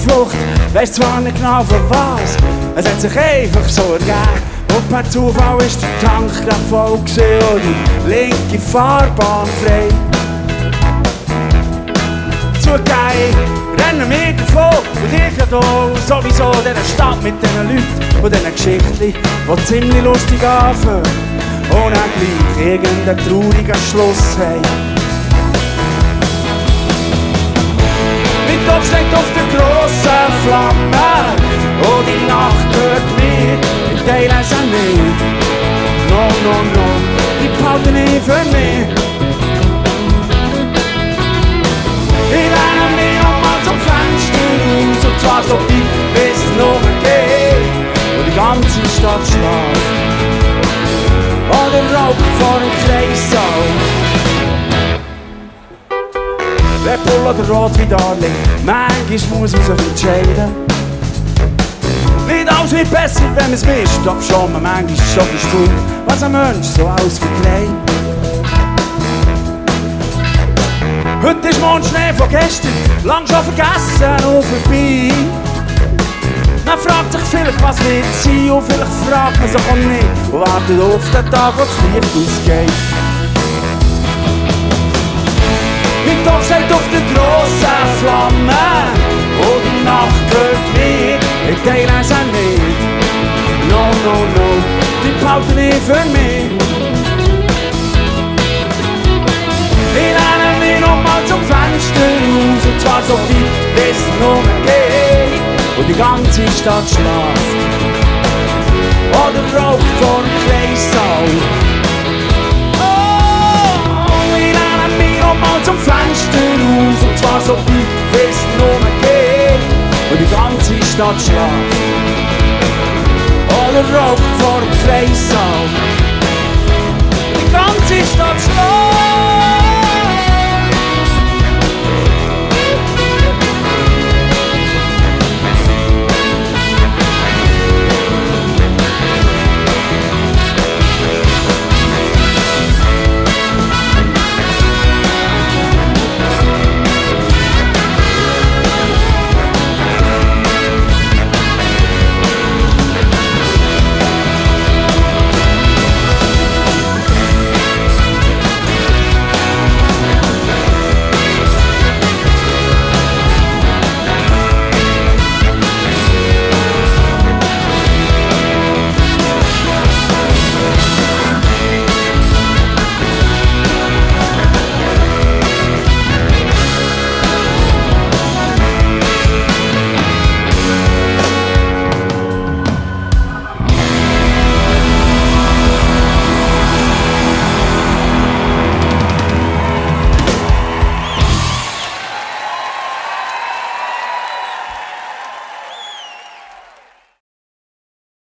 Flucht, weiss zwar nicht genau von was, es hat sich einfach so ergeben. Und per Zufall ist der Tank grad voll gewesen und die linke Fahrbahn frei. Zugegeben, rennen wir davon und ich grad auch sowieso in dieser Stadt mit diesen Leuten und diesen Geschichten, die ziemlich lustig anfangen und auch gleich irgendeinen traurigen Schluss haben. Mit Aufsteigt auf der grossen Flamme und die Nacht hört mir, ich teile es an mich. No, no, no, die behalten nicht für mich. Ich lehne mich nochmal zum Fenster raus und zwar so weit, wie es nur geht, wo die ganze Stadt schlaft. Oder Rauch vor dem Kreissaal. Red Bull oder Rot wie Darling, manchmal muss man sich entscheiden. Nicht alles wird besser, wenn man es misst, doch schon man manchmal schon versteht, was ein Mensch so alles vertreibt. Heute ist morgen Schnee von gestern, lang schon vergessen und vorbei. Man fragt sich vielleicht, was wird sein, und vielleicht fragt man sich auch nicht und wartet auf den Tag, wo das Licht ausgeht. Mit Aufsteigt auf der grossen Flamme und die Nacht gehört mir, ich teile es an mich. No, no, no, die behalten nicht für mich. Ich lehne mich nochmal zum Fenster raus und zwar so weit, wie es nur geht, wo die ganze Stadt schlaft. Oder Rauch vor dem Kreissaal. Mal zum Fenster raus und zwar so weit, wie es nur geht, wo die ganze Stadt schlaft. Oder Rauch vor dem Kreissaal. Die ganze Stadt schlaft.